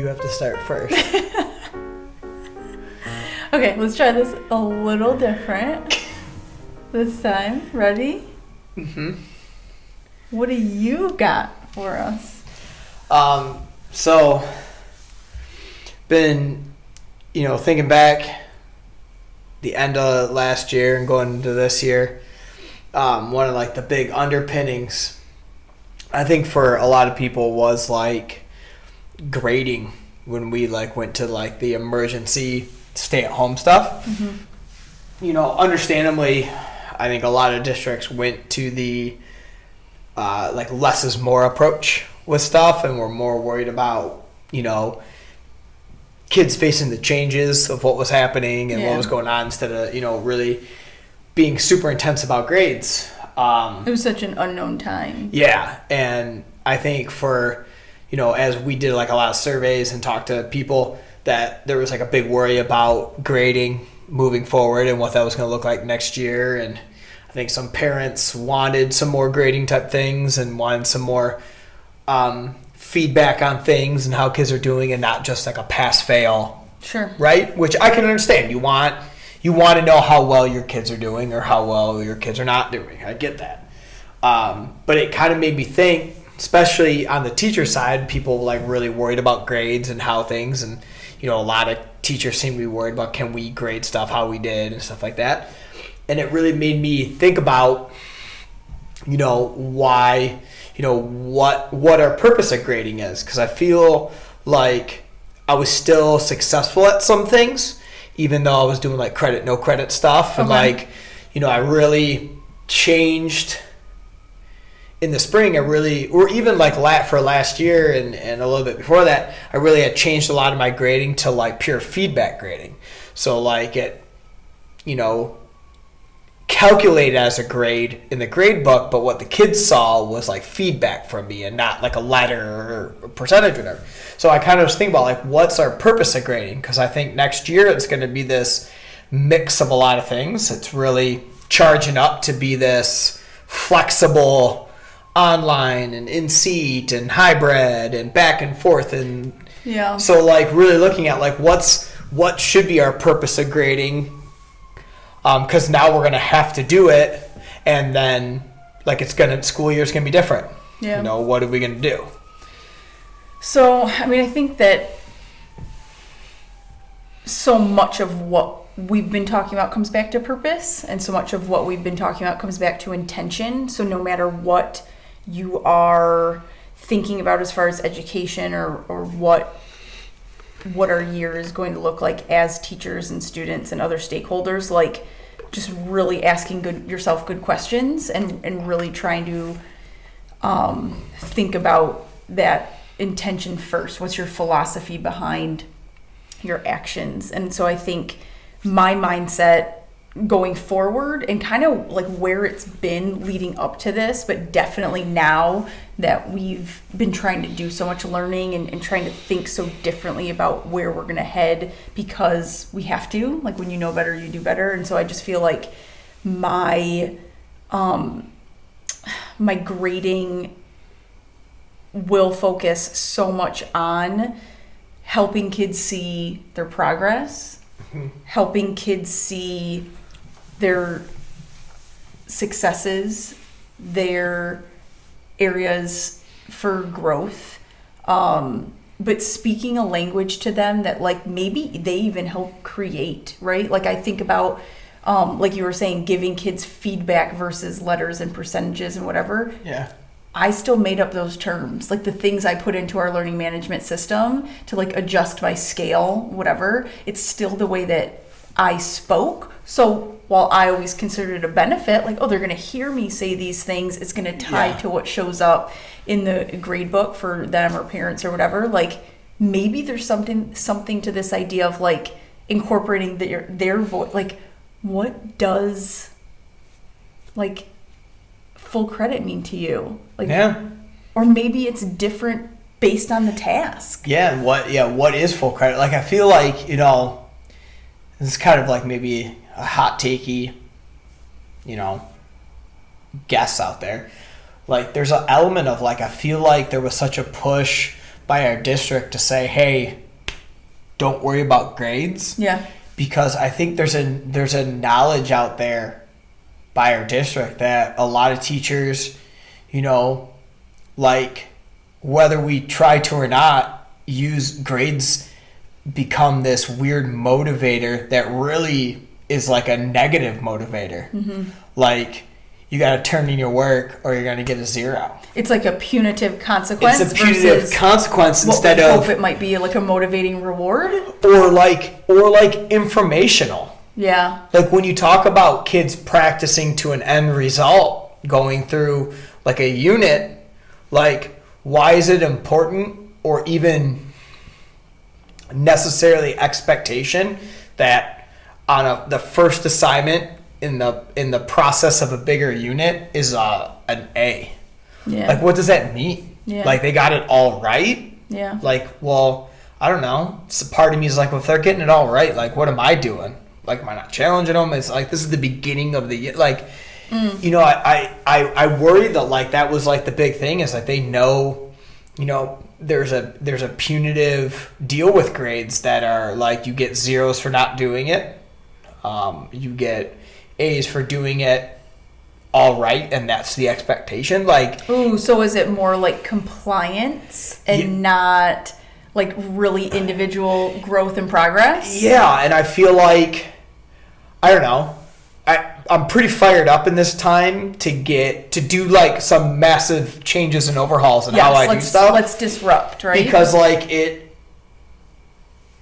You have to start first. Okay, let's try this a little different this time. Ready? Mm-hmm. What do you got for us? So, been, thinking back the end of last year and going into this year, one of like the big underpinnings, I think for a lot of people was like grading when we like went to like the emergency stay-at-home stuff. Mm-hmm. Understandably, I think a lot of districts went to the like less is more approach with stuff, and we're more worried about kids facing the changes of what was happening and what was going on instead of really being super intense about grades. It was such an unknown time. Yeah, and I think for as we did like a lot of surveys and talked to people, that there was like a big worry about grading moving forward and what that was going to look like next year. And I think some parents wanted some more grading type things and wanted some more feedback on things and how kids are doing, and not just like a pass fail. Sure. Right? Which I can understand. You want to know how well your kids are doing or how well your kids are not doing. I get that. But it kind of made me think, especially on the teacher side, people like really worried about grades and how things, and a lot of teachers seem to be worried about, can we grade stuff how we did and stuff like that. And it really made me think about why, what our purpose of grading is, because I feel like I was still successful at some things, even though I was doing like credit no credit stuff. And like I really changed in the spring. Or even like for last year and a little bit before that, I really had changed a lot of my grading to like pure feedback grading. So like it, calculated as a grade in the grade book, but what the kids saw was like feedback from me and not like a letter or percentage or whatever. So I kind of was thinking about like, what's our purpose of grading? Because I think next year it's going to be this mix of a lot of things. It's really charging up to be this flexible online and in-seat and hybrid and back and forth. And so like really looking at like what should be our purpose of grading, because now we're going to have to do it, and then like school year's going to be different. What are we going to do? So I think that so much of what we've been talking about comes back to purpose, and so much of what we've been talking about comes back to intention. So no matter what you are thinking about as far as education or what our year is going to look like as teachers and students and other stakeholders, like just really asking yourself good questions and really trying to think about that intention first. What's your philosophy behind your actions? And so I think my mindset going forward, and kind of like where it's been leading up to this, but definitely now that we've been trying to do so much learning and trying to think so differently about where we're going to head, because we have to, like when you know better, you do better. And so I just feel like my grading will focus so much on helping kids see their progress, helping kids see their successes, their areas for growth, but speaking a language to them that like maybe they even help create, right? Like I think about, like you were saying, giving kids feedback versus letters and percentages and whatever. Yeah. I still made up those terms, like the things I put into our learning management system to like adjust my scale, whatever. It's still the way that I spoke. So while I always considered it a benefit, like, oh, they're going to hear me say these things, it's going to tie to what shows up in the grade book for them or parents or whatever. Like maybe there's something to this idea of like incorporating their voice. Like what does like full credit mean to you? Like, or maybe it's different based on the task. And what is full credit? Like I feel like, this is kind of like maybe a hot takey, guess out there. Like there's an element of like, I feel like there was such a push by our district to say, hey, don't worry about grades. Yeah. Because I think there's a knowledge out there by our district that a lot of teachers, like whether we try to or not, use grades become this weird motivator that really is like a negative motivator. Mm-hmm. Like, you got to turn in your work or you're going to get a 0. It's like a punitive consequence. It's a punitive consequence instead what we of hope it might be like a motivating reward, or like informational. Yeah. Like when you talk about kids practicing to an end result, going through like a unit, like why is it important or even necessarily expectation that on the first assignment in the process of a bigger unit is an A? Yeah. Like, what does that mean? Yeah. Like, they got it all right? Yeah. Like, well, I don't know. Part of me is like, well, if they're getting it all right, like, what am I doing? Like, am I not challenging them? It's like, this is the beginning of the, like, I worry that, like, that was, like, the big thing is, like, they know, there's a punitive deal with grades that are, like, you get 0s for not doing it. You get A's for doing it all right, and that's the expectation. Like, ooh, so is it more like compliance and not like really individual growth and progress? Yeah, and I feel like, I don't know, I'm pretty fired up in this time to do like some massive changes and overhauls in how I do stuff. Let's disrupt, right? Because like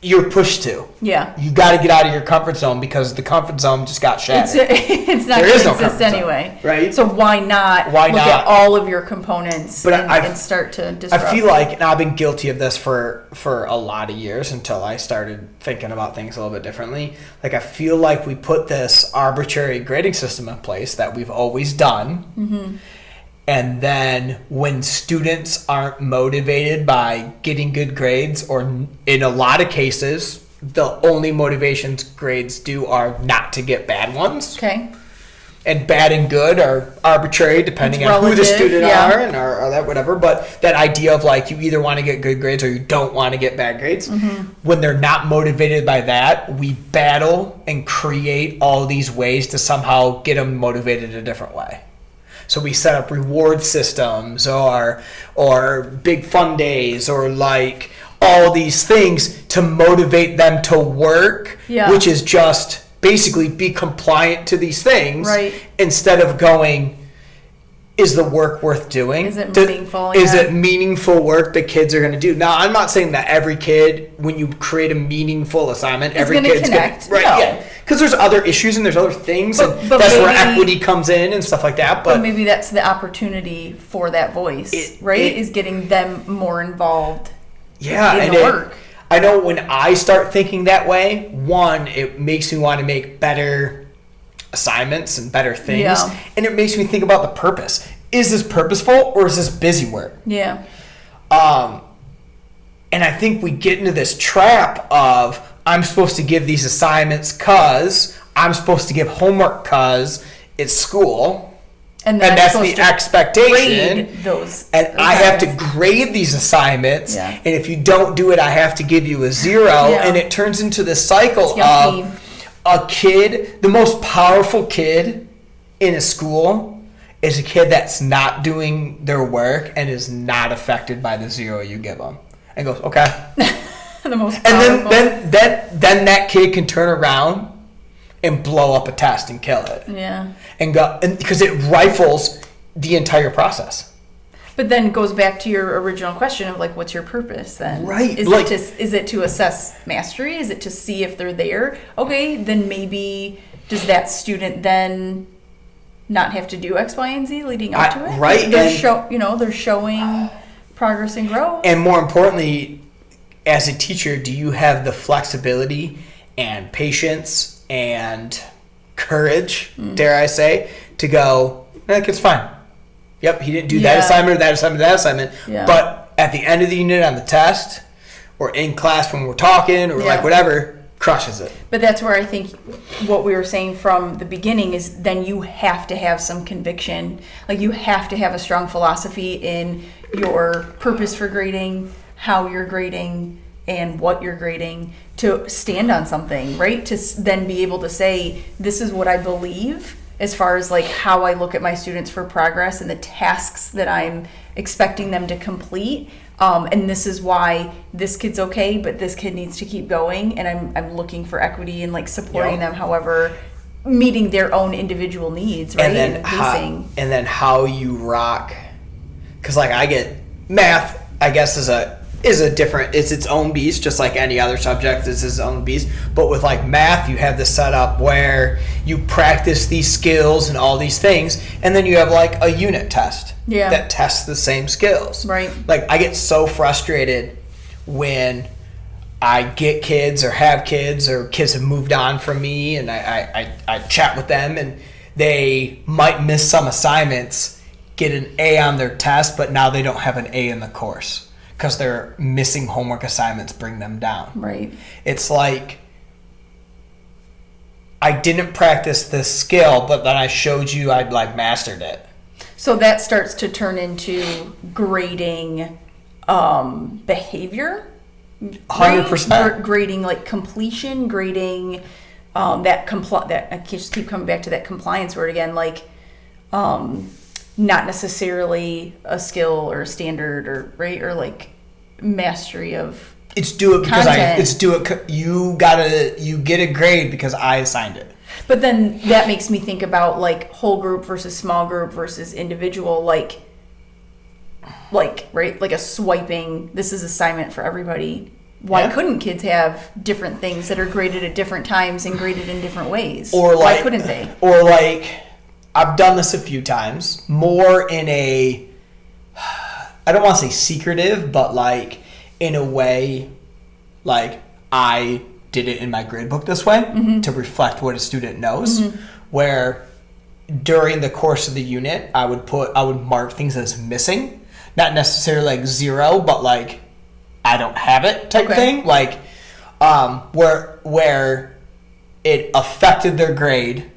you're pushed to. Yeah. You got to get out of your comfort zone because the comfort zone just got shattered. It's not going to exist anyway. Right? So why not look at all of your components and start to disrupt? I feel like, and I've been guilty of this for a lot of years until I started thinking about things a little bit differently. Like, I feel like we put this arbitrary grading system in place that we've always done. Mm-hmm. And then when students aren't motivated by getting good grades, or in a lot of cases, the only motivations grades do are not to get bad ones. Okay. And bad and good are arbitrary depending on who the student are and or that whatever. But that idea of like you either want to get good grades or you don't want to get bad grades. Mm-hmm. When they're not motivated by that, we battle and create all these ways to somehow get them motivated a different way. So we set up reward systems or big fun days or like all these things to motivate them to work, which is just basically be compliant to these things, right? Instead of going, is the work worth doing? Is it meaningful? Is it meaningful work that kids are going to do? Now, I'm not saying that every kid, when you create a meaningful assignment, every kid's going to right? No. Yeah, because there's other issues and there's other things, and that's where equity comes in and stuff like that. But maybe that's the opportunity for that voice, is getting them more involved. Yeah, in the work. I know when I start thinking that way, one, it makes me want to make better assignments and better things, and it makes me think about the purpose. Is this purposeful or is this busy work? Yeah. And I think we get into this trap of I'm supposed to give these assignments because I'm supposed to give homework because it's school. And that's the expectation. And I have to grade these assignments. Yeah. And if you don't do it, I have to give you a 0. Yeah. And it turns into this cycle of a kid, the most powerful kid in a school is a kid that's not doing their work and is not affected by the 0 you give them. And goes, okay. The most powerful. And then that kid can turn around and blow up a test and kill it. Yeah. And because it rifles the entire process. But then it goes back to your original question of like, what's your purpose then? Right. Is it to assess mastery? Is it to see if they're there? Okay, then maybe does that student then not have to do X, Y, and Z leading up to it? Right. They're showing progress and growth. And more importantly, as a teacher, do you have the flexibility and patience and courage, dare I say, to go, it's fine. Yep, he didn't do that assignment or that assignment or that assignment. Yeah. But at the end of the unit on the test or in class when we're talking or like whatever, crushes it. But that's where I think what we were saying from the beginning is then you have to have some conviction. Like you have to have a strong philosophy in your purpose for grading, how you're grading and what you're grading to stand on something, right? To then be able to say, this is what I believe as far as like how I look at my students for progress and the tasks that I'm expecting them to complete. And this is why this kid's okay, but this kid needs to keep going. And I'm looking for equity and like supporting them, however, meeting their own individual needs, right? And then how you rock, because like I get math, I guess is a different, it's its own beast, just like any other subject is its own beast. But with like math, you have this setup where you practice these skills and all these things, and then you have like a unit test that tests the same skills. Right. Like I get so frustrated when I get kids or have kids or kids have moved on from me, and I chat with them and they might miss some assignments, get an A on their test, but now they don't have an A in the course because they're missing homework assignments bring them down. Right. It's like I didn't practice this skill, but then I showed you I'd like mastered it. So that starts to turn into grading behavior. 100%. Grading like completion, grading that I just keep coming back to that compliance word again, like not necessarily a skill or a standard or right or like mastery of it's do it because content. You get a grade because I assigned it. But then that makes me think about like whole group versus small group versus individual, like right, like a swiping, this is assignment for everybody. Why couldn't kids have different things that are graded at different times and graded in different ways? Or like, why couldn't they? Or like, I've done this a few times, more in a, I don't want to say secretive, but like in a way, like I did it in my grade book this way to reflect what a student knows, where during the course of the unit, I would mark things as missing, not necessarily like 0, but like I don't have it type thing, like where it affected their grade,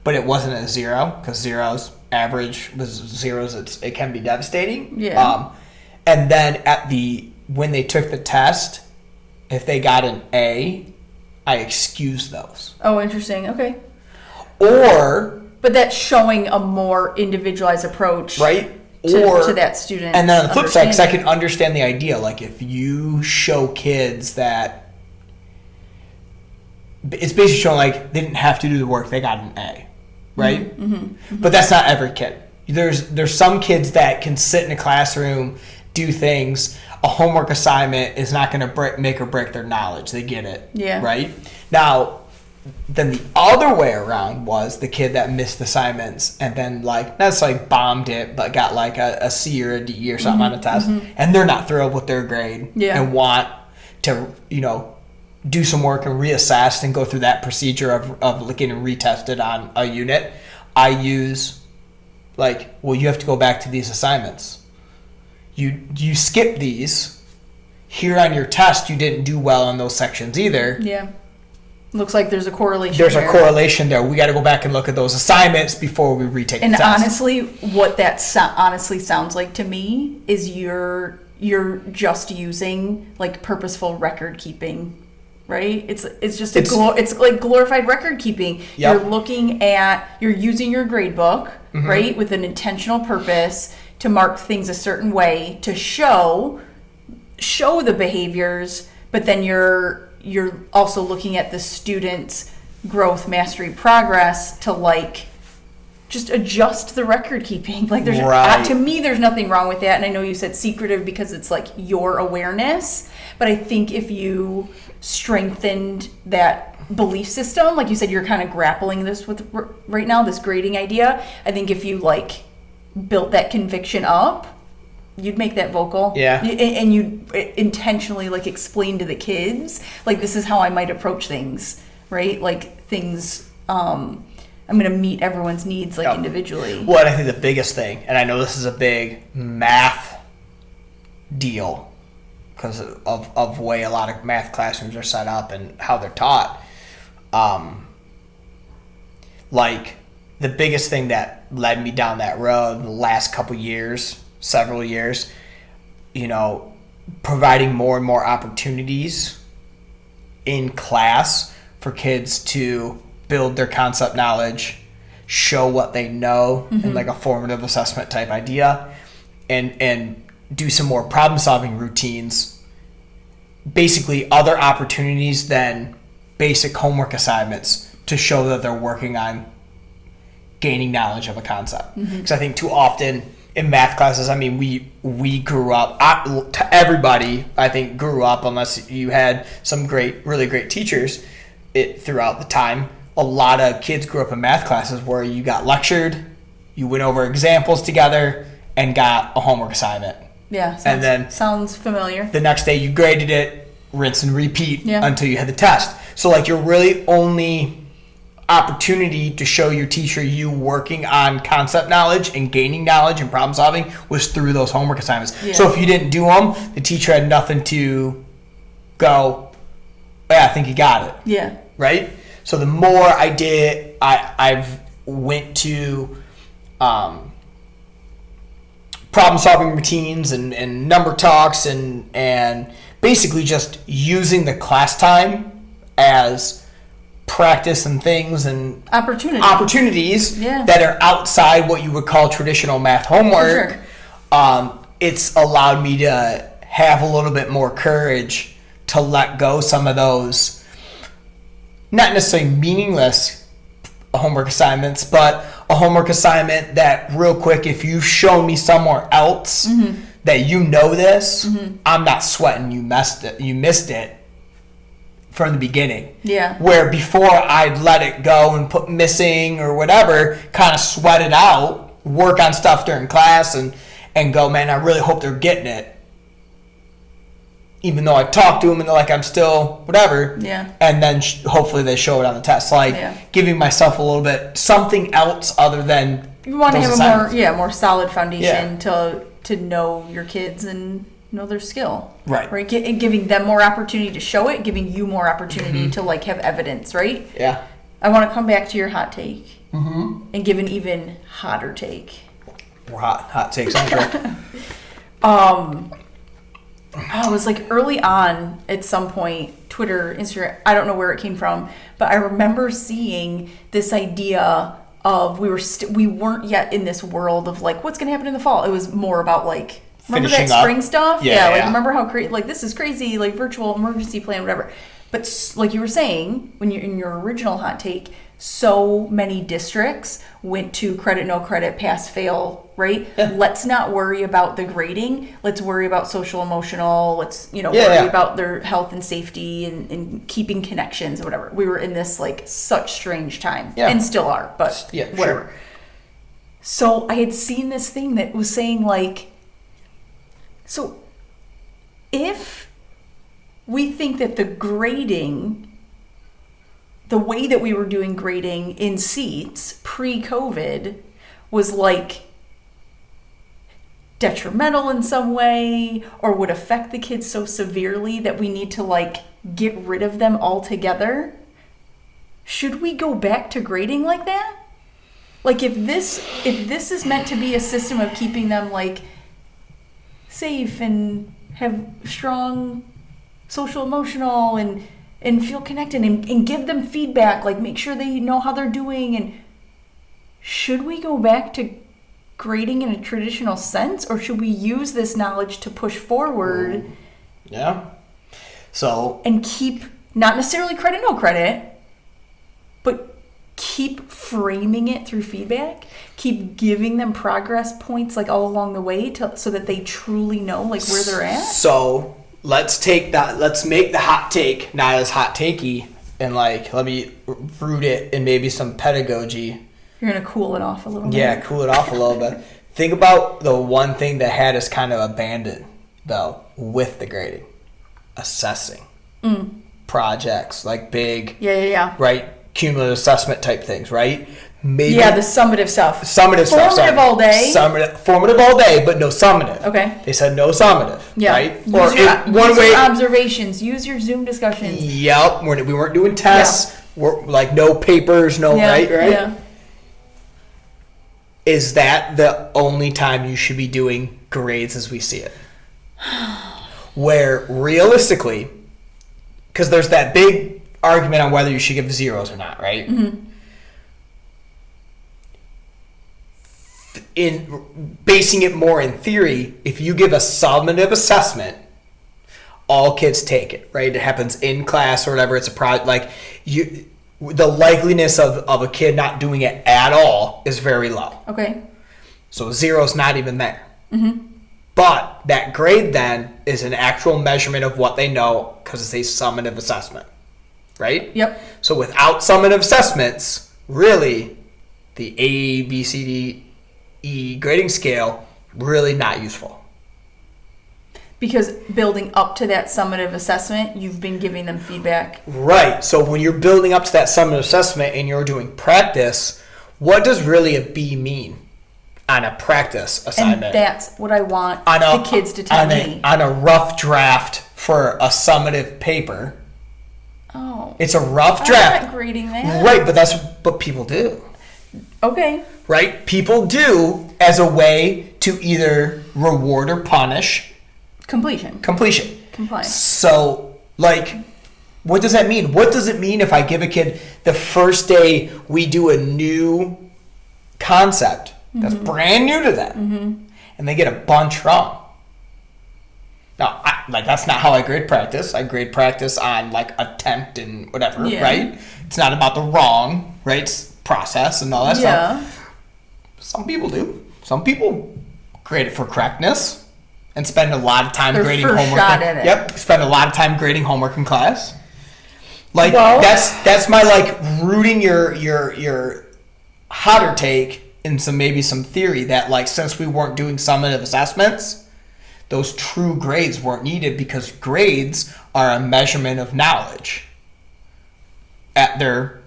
but it wasn't a 0 because zeros average was zeros. It can be devastating. Yeah. And then when they took the test, if they got an A, I excused those. Oh, interesting. Okay. But that's showing a more individualized approach, right? To that student. And then on the flip side, because I can understand the idea, like if you show kids that it's basically showing like they didn't have to do the work, they got an A, right? But that's not every kid. There's some kids that can sit in a classroom, do things. A homework assignment is not going to make or break their knowledge. They get it, right? Now, then the other way around was the kid that missed assignments and then like not necessarily bombed it, but got like a C or a D or something on a test, and they're not thrilled with their grade and want to do some work and reassess and go through that procedure of getting retested on a unit. I use like, well, you have to go back to these assignments. You skip these. Here on your test, you didn't do well on those sections either. Yeah. Looks like there's a correlation. There's a correlation there. We got to go back and look at those assignments before we retake the test. And honestly, what that honestly sounds like to me is you're just using like purposeful record keeping, right? It's just it's like glorified record keeping. Yep. You're using your grade book, right, with an intentional purpose to mark things a certain way to show the behaviors, but then you're also looking at the student's growth, mastery, progress to like just adjust the record keeping. Like to me, there's nothing wrong with that. And I know you said secretive because it's like your awareness, but I think if you strengthened that belief system, like you said, you're kind of grappling this with right now, this grading idea. I think if you like built that conviction up, you'd make that vocal. Yeah. And you intentionally like explain to the kids, like, this is how I might approach things, right? Like things, I'm going to meet everyone's needs like individually. Well, and I think the biggest thing, and I know this is a big math deal because of the way a lot of math classrooms are set up and how they're taught. Like the biggest thing that led me down that road in the last several years, providing more and more opportunities in class for kids to build their concept knowledge, show what they know in like a formative assessment type idea, and do some more problem solving routines. Basically other opportunities than basic homework assignments to show that they're working on gaining knowledge of a concept. Because I think too often in math classes, I mean, we grew up, everybody I think grew up, unless you had some really great teachers throughout the time. A lot of kids grew up in math classes where you got lectured, you went over examples together, and got a homework assignment. Yeah, and then sounds familiar. The next day you graded it, rinse and repeat until you had the test. So like your really only opportunity to show your teacher you working on concept knowledge and gaining knowledge and problem solving was through those homework assignments. Yeah. So if you didn't do them, the teacher had nothing to go, yeah, I think you got it. Yeah. Right? So the more I did, I've went to problem solving routines and number talks and basically just using the class time as practice and things and opportunities that are outside what you would call traditional math homework. Sure. It's allowed me to have a little bit more courage to let go some of those not necessarily meaningless homework assignments, but a homework assignment that real quick, if you've shown me somewhere else that you know this, I'm not sweating you missed it from the beginning. Yeah. Where before I'd let it go and put missing or whatever, kind of sweat it out, work on stuff during class and go, man, I really hope they're getting it. Even though I talk to them and they're like, I'm still whatever. Yeah. And then hopefully they show it on the test. Like giving myself a little bit something else other than you want to have a more solid foundation to know your kids and know their skill. Right. And giving them more opportunity to show it, giving you more opportunity to like have evidence, right? Yeah. I want to come back to your hot take and give an even hotter take. More hot takes. It was like early on at some point, Twitter, Instagram, I don't know where it came from, but I remember seeing this idea of we weren't yet in this world of like what's going to happen in the fall. It was more about like remember finishing that spring stuff? Yeah. Like remember how like this is crazy, like virtual emergency plan, whatever. But like you were saying when you're in your original hot take, so many districts went to credit, no credit, pass, fail, right? Let's not worry about the grading. Let's worry about social, emotional. Let's, worry about their health and safety and keeping connections or whatever. We were in this like such strange time and still are, but whatever. Sure. So I had seen this thing that was saying like, so if we think that the way that we were doing grading in seats pre-COVID was like detrimental in some way or would affect the kids so severely that we need to like get rid of them altogether. Should we go back to grading like that? Like if this is meant to be a system of keeping them like safe and have strong social emotional and feel connected and give them feedback, like make sure they know how they're doing. And should we go back to grading in a traditional sense, or should we use this knowledge to push forward? Yeah. So. And keep, not necessarily credit, no credit, but keep framing it through feedback. Keep giving them progress points like all along the way so that they truly know like where they're at. So. Let's make the hot take not as hot takey and like let me root it in maybe some pedagogy. You're gonna cool it off a little bit. Yeah, cool it off a little bit. Think about the one thing that had us kind of abandoned though with the grading. Assessing. Projects, like big right? Cumulative assessment type things, right? Maybe the summative stuff. Formative all day. Formative all day, but no summative. Okay. They said no summative. Yeah. Right? Use your observations. Use your Zoom discussions. Yep. We weren't doing tests. We're like no papers, right? Yeah. Is that the only time you should be doing grades as we see it? where realistically, because there's that big argument on whether you should give zeros or not, right? Mm-hmm. In basing it more in theory, if you give a summative assessment, all kids take it, right? It happens in class or whatever. It's a project. Like the likeliness of a kid not doing it at all is very low. Okay. So zero's not even there. Mm-hmm. But that grade then is an actual measurement of what they know because it's a summative assessment, right? Yep. So without summative assessments, really, the A, B, C, D, E grading scale, really not useful. Because building up to that summative assessment, you've been giving them feedback. Right. So when you're building up to that summative assessment and you're doing practice, what does really a B mean on a practice assignment? And that's what I want the kids to tell me. On a rough draft for a summative paper. Oh. It's a rough draft. I'm not grading that. Right, but that's what people do. Okay. Right? People do as a way to either reward or punish Completion. Compliance. So, like, what does that mean? What does it mean if I give a kid the first day we do a new concept that's brand new to them and they get a bunch wrong? Now, that's not how I grade practice. I grade practice on, like, attempt and whatever, right? It's not about the wrong, right? It's process and all that stuff. Some people do. Some people grade it for correctness. And spend a lot of time grading homework. Yep, spend a lot of time grading homework in class. Like that's my like rooting your hotter take in maybe some theory that like since we weren't doing summative assessments, those true grades weren't needed because grades are a measurement of knowledge at their,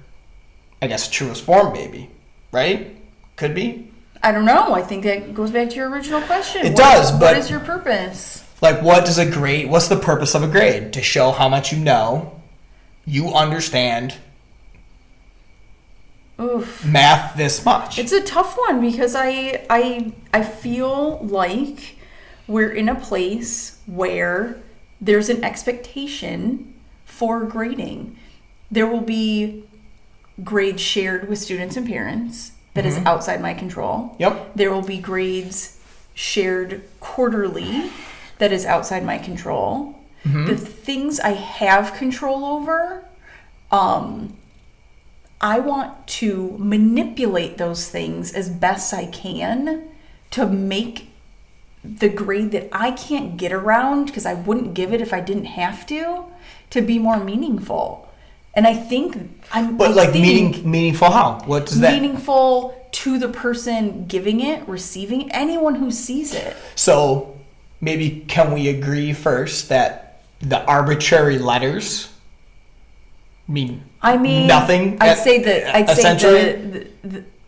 I guess, truest form, maybe, right? Could be. I don't know. I think that goes back to your original question. It does, but what is your purpose? Like, what's the purpose of a grade? To show how much you know, you understand math this much. It's a tough one because I feel like we're in a place where there's an expectation for grading. There will be grades shared with students and parents. That is outside my control. Yep. There will be grades shared quarterly that is outside my control. Mm-hmm. The things I have control over, I want to manipulate those things as best I can to make the grade that I can't get around, because I wouldn't give it if I didn't have to be more meaningful. And I think meaningful how? What does that meaningful to the person giving it, receiving, anyone who sees it. So maybe can we agree first that the arbitrary letters mean nothing? I'd say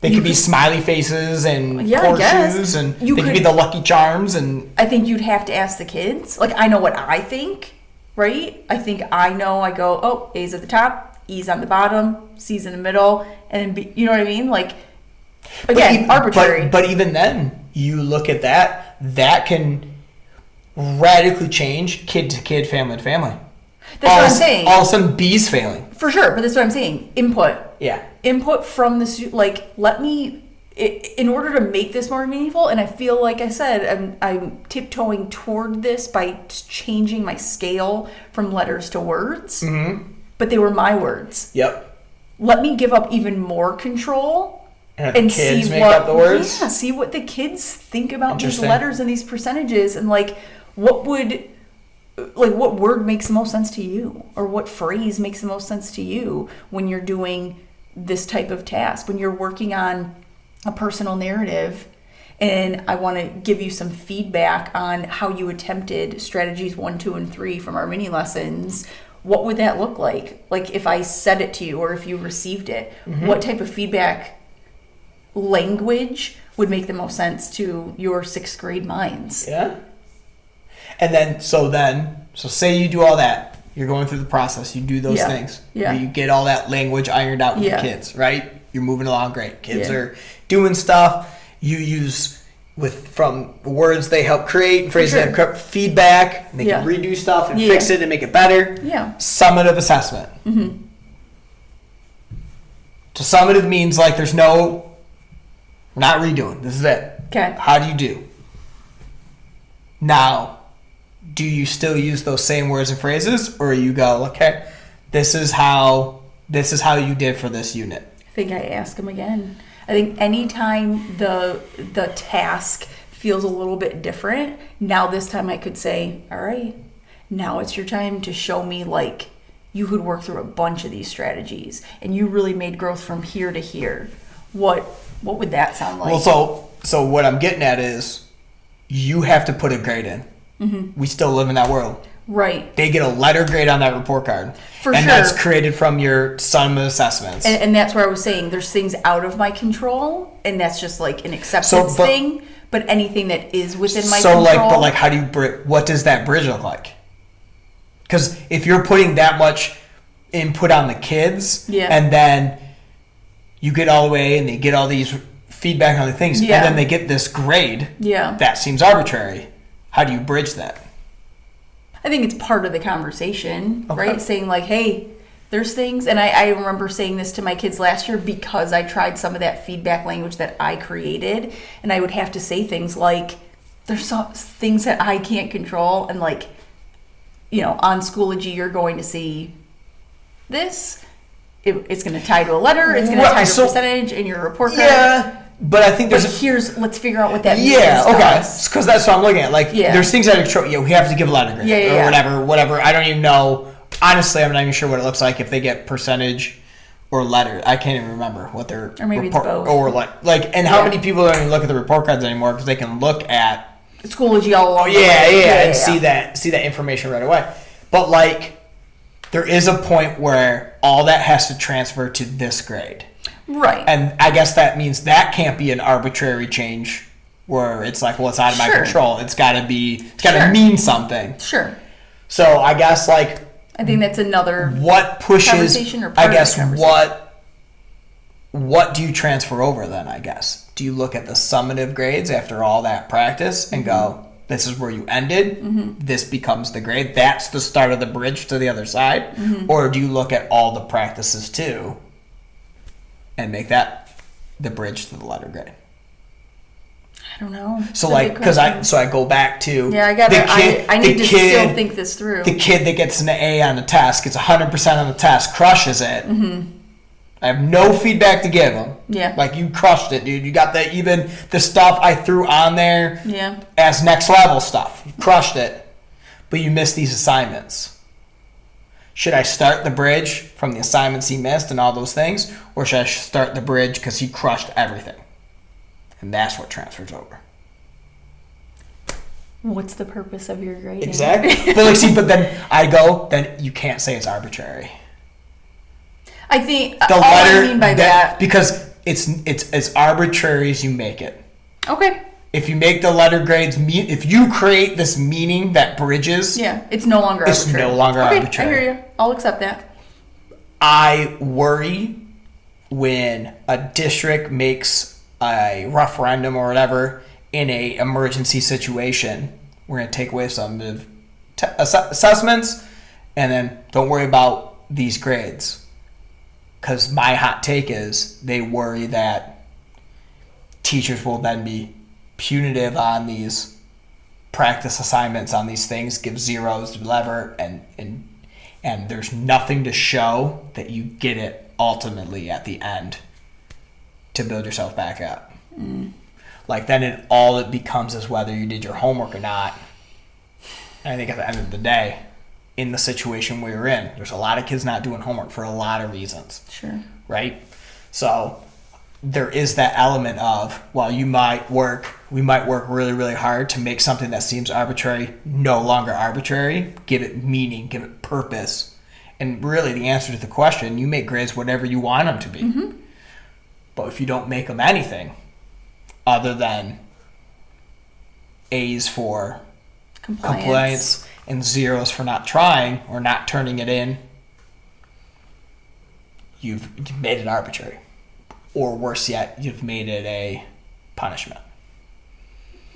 they could be smiley faces and horseshoes, and they could be the Lucky Charms, and I think you'd have to ask the kids. Like, I know what I think. Right? I think I know. I go, oh, A's at the top, E's on the bottom, C's in the middle, and B, you know what I mean? Like, again, arbitrary. But even then, you look at that can radically change kid to kid, family to family. That's what I'm saying. All of a sudden, B's failing. For sure, but that's what I'm saying. Input. Yeah. Input from the student. Like, let me... in order to make this more meaningful, and I feel like I said, I'm tiptoeing toward this by changing my scale from letters to words, but they were my words. Yep. Let me give up even more control and see up the words. Yeah, see what the kids think about these letters and these percentages, and what word makes the most sense to you, or what phrase makes the most sense to you when you're doing this type of task, when you're working on a personal narrative, and I want to give you some feedback on how you attempted strategies 1, 2, and 3 from our mini lessons. What would that look like? Like, if I said it to you or if you received it, what type of feedback language would make the most sense to your 6th grade minds? Yeah. And then, so say you do all that. You're going through the process. You do those things. Yeah. You get all that language ironed out with the kids, right? You're moving along great. Kids are doing stuff. You use from words they help create and phrases that help feedback, and they can redo stuff and fix it and make it better. Yeah. Summative assessment. Mm-hmm. So summative means like there's no, we're not redoing. This is it. Okay. How do you do? Now, do you still use those same words and phrases, or you go, okay, this is how you did for this unit? I think I ask them again. I think anytime the task feels a little bit different, now this time I could say, all right, now it's your time to show me like you could work through a bunch of these strategies and you really made growth from here to here. What would that sound like? Well, so what I'm getting at is you have to put a grade in. Mm-hmm. We still live in that world. Right. They get a letter grade on that report card. And that's created from your summative assessments. And that's where I was saying there's things out of my control, and that's just like an acceptance thing. But anything that is within my control. But how do you what does that bridge look like? Because if you're putting that much input on the kids, and then you get all the way and they get all these feedback on the things, and then they get this grade, that seems arbitrary. How do you bridge that? I think it's part of the conversation, right? Saying like, hey, there's things, and I remember saying this to my kids last year because I tried some of that feedback language that I created, and I would have to say things like, there's some things that I can't control, and like, on Schoology, you're going to see this. It's going to tie to a letter. It's going to tie to a percentage in your report card. Yeah, but I think let's figure out what that means. Yeah, okay, because that's what I'm looking at. Like, there's things that are we have to give a letter grade or whatever. I don't even know. Honestly, I'm not even sure what it looks like if they get percentage or letter. I can't even remember what their or maybe report, it's both. Or and how many people don't even look at the report cards anymore because they can look at Schoology all along. And see that information right away. But there is a point where all that has to transfer to this grade. Right. And I guess that means that can't be an arbitrary change where it's like, well, it's out of my control. It's got to mean something. Sure. So I guess I think that's another what pushes conversation or part I guess of the conversation. what do you transfer over then, I guess? Do you look at the summative grades after all that practice and go, this is where you ended, this becomes the grade, that's the start of the bridge to the other side? Or do you look at all the practices too and make that the bridge to the letter grade? I don't know. So I go back to I need to still think this through. The kid that gets an A on the test, gets 100% on the test, crushes it. I have no feedback to give them. Yeah. You crushed it, dude. You got even the stuff I threw on there as next level stuff. You crushed it. But you missed these assignments. Should I start the bridge from the assignments he missed and all those things? Or should I start the bridge because he crushed everything? And that's what transfers over. What's the purpose of your grading? Exactly. But then you can't say it's arbitrary. I think I mean by that because it's as arbitrary as you make it. Okay. If you make the letter grades if you create this meaning that bridges, it's no longer arbitrary. It's no longer arbitrary. I hear you. I'll accept that. I worry when a district makes a referendum or whatever in a emergency situation. We're going to take away some of assessments and then don't worry about these grades. Because my hot take is they worry that teachers will then be punitive on these practice assignments on these things, give zeros to whatever, and there's nothing to show that you get it ultimately at the end to build yourself back up. Then all it becomes is whether you did your homework or not. And I think at the end of the day, in the situation we were in, there's a lot of kids not doing homework for a lot of reasons. Sure. Right? So there is that element of, while we might work really, really hard to make something that seems arbitrary no longer arbitrary, give it meaning, give it purpose. And really the answer to the question, you make grades whatever you want them to be. But if you don't make them anything other than A's for compliance and zeros for not trying or not turning it in, you've made it arbitrary. Or worse yet, you've made it a punishment.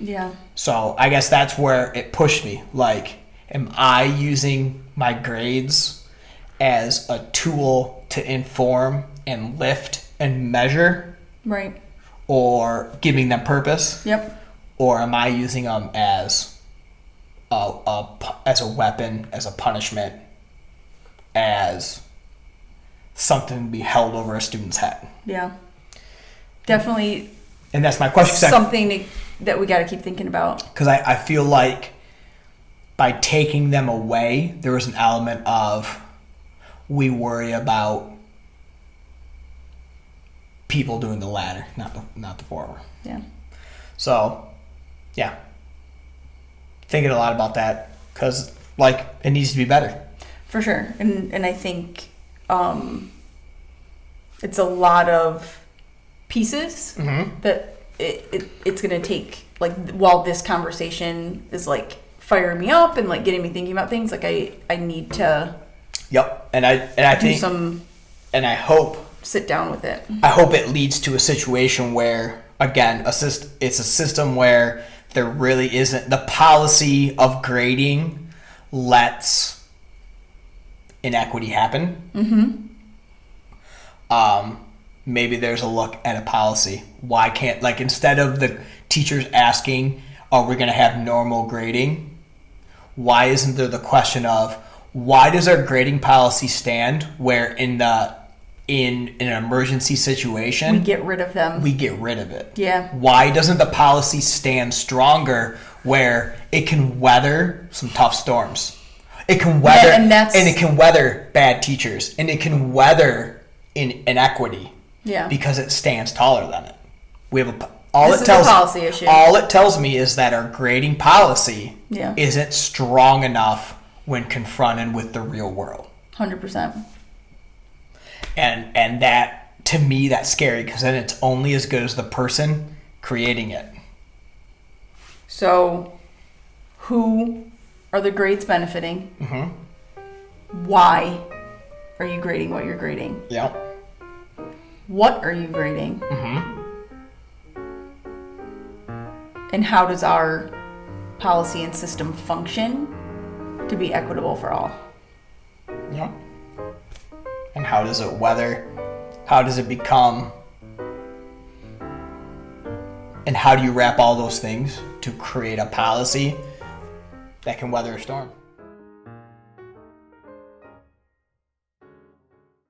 Yeah. So I guess that's where it pushed me. Like, am I using my grades as a tool to inform and lift and measure, Right. or giving them purpose? Yep. Or am I using them as as a weapon, as a punishment, as something to be held over a student's head? Yeah. Definitely. And that's my question. Something that we got to keep thinking about. Because I feel like by taking them away, there was an element of we worry about people doing the latter, not the former. Yeah. So, yeah. Thinking a lot about that because, like, it needs to be better. For sure. And I think it's a lot of pieces that it's going to take, like, while this conversation is, like, firing me up and, like, getting me thinking about things, like, I need to Yep. And I think and I hope sit down with it. I hope it leads to a situation where, again, it's a system where there really isn't the policy of grading lets inequity happen. Maybe there's a look at a policy. Why can't, like, instead of the teachers asking, are we going to have normal grading? Why isn't there the question of why does our grading policy stand where in an emergency situation We get rid of them. we get rid of it? Yeah. Why doesn't the policy stand stronger where it can weather some tough storms? It can weather and it can weather bad teachers, and it can weather inequity. Yeah. Because it stands taller than it. We have This is a policy issue. All it tells me is that our grading policy Yeah. isn't strong enough when confronted with the real world. 100%. And that, to me, that's scary because then it's only as good as the person creating it. So, who are the grades benefiting? Why are you grading what you're grading? Yep. What are you grading? And how does our policy and system function to be equitable for all? Yep. And how does it weather? How does it become? And how do you wrap all those things to create a policy that can weather a storm?